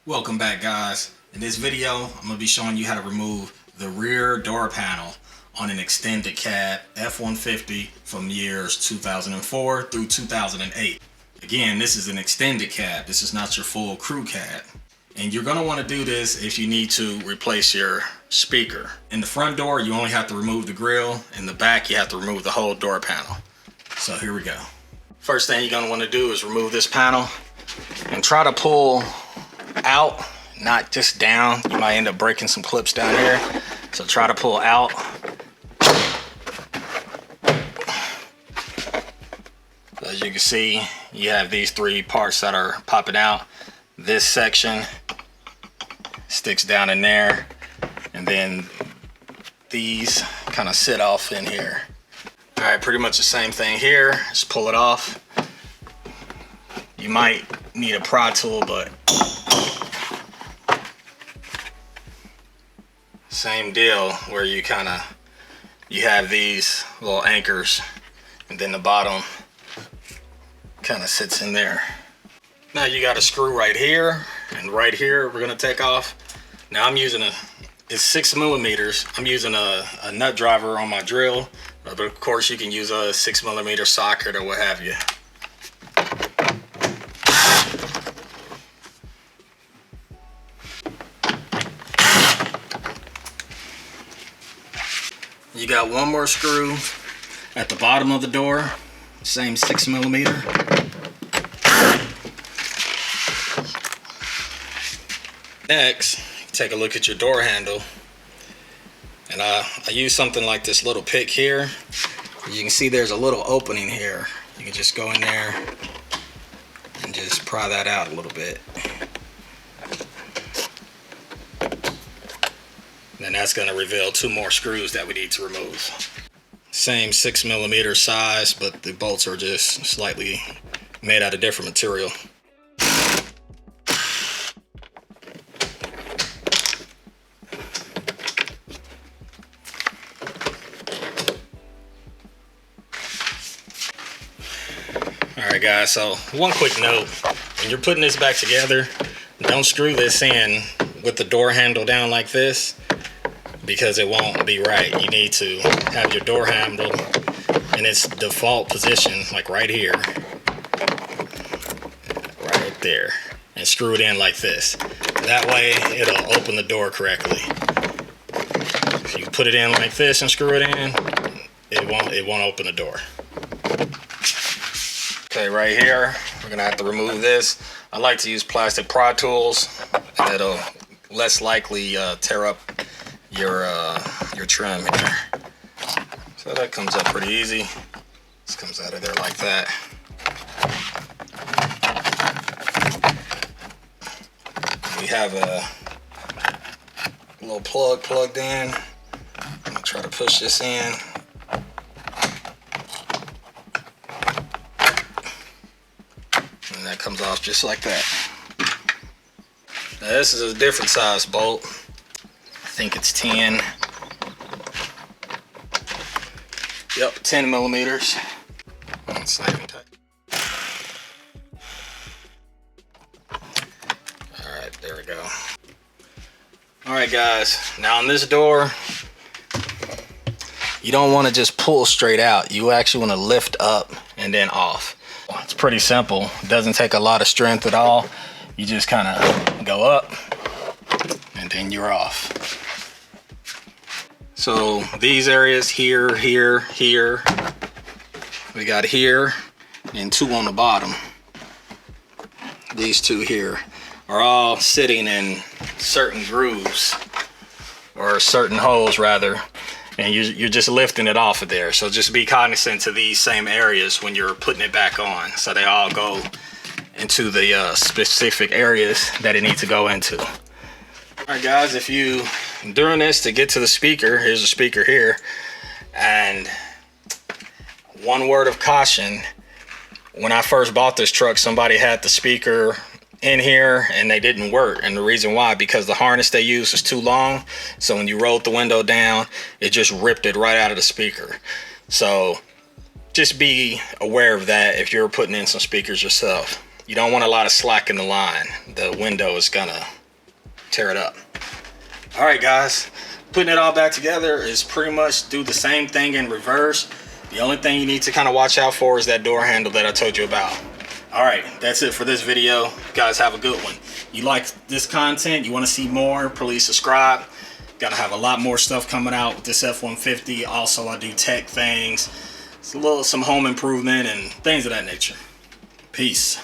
Welcome back, guys. In this video, I'm going to be showing you how to remove the rear door panel on an extended cab F-150 from years 2004 through 2008. Again, this is an extended cab. This is not your full crew cab. And you're going to want to do this if you need to replace your speaker. In the front door, you only have to remove the grill. In the back, you have to remove the whole door panel. So here we go. First thing you're going to want to do is remove this panel and try to pull out, not just down. You might end up breaking some clips down here, so try to pull out. As you can see, you have these three parts that are popping out. This section sticks down in there, and then these kind of sit off in here. All right, pretty much the same thing here. Just pull it off. You might need a pry tool, but same deal, where you have these little anchors, and then the bottom kind of sits in there. Now you got a screw right here, and right here we're gonna take off. Now I'm using it's 6 millimeters. I'm using a nut driver on my drill, but of course you can use a 6 millimeter socket or what have you. You got one more screw at the bottom of the door, same 6 millimeter. Next, take a look at your door handle. And I use something like this little pick here. You can see there's a little opening here. You can just go in there and just pry that out a little bit. And that's going to reveal 2 more screws that we need to remove. Same 6 millimeter size, but the bolts are just slightly made out of different material. Alright guys, so one quick note. When you're putting this back together, don't screw this in with the door handle down like this, because it won't be right. You need to have your door handle in its default position, like right here, right there, and screw it in like this. That way it'll open the door correctly. If you put it in like this and screw it in, it won't open the door. Okay, right here we're gonna have to remove this. I like to use plastic pry tools. It'll less likely tear up your trim here. So that comes up pretty easy. This comes out of there like that. We have a little plug plugged in. I'm gonna try to push this in. And that comes off just like that. Now this is a different size bolt. I think it's 10. Yep, 10 millimeters. It's nice and tight. Alright, there we go. Alright guys, now on this door, you don't want to just pull straight out. You actually want to lift up and then off. It's pretty simple. It doesn't take a lot of strength at all. You just kind of go up and then you're off. So these areas here, here, here, we got here, and 2 on the bottom. These 2 here are all sitting in certain grooves, or certain holes rather, and you're just lifting it off of there. So just be cognizant to these same areas when you're putting it back on, so they all go into the specific areas that it needs to go into. All right guys, if you doing this to get to the speaker, here's a speaker here, and one word of caution: when I first bought this truck, somebody had the speaker in here and they didn't work, and the reason why, because the harness they used is too long, so when you rolled the window down, it just ripped it right out of the speaker. So just be aware of that if you're putting in some speakers yourself. You don't want a lot of slack in the line. The window is gonna tear it up. All right, guys, putting it all back together is pretty much do the same thing in reverse. The only thing you need to kind of watch out for is that door handle that I told you about. All right, that's it for this video. You guys have a good one. You like this content, you want to see more, please subscribe. Gotta have a lot more stuff coming out with this F-150. Also, I do tech things, some home improvement and things of that nature. Peace.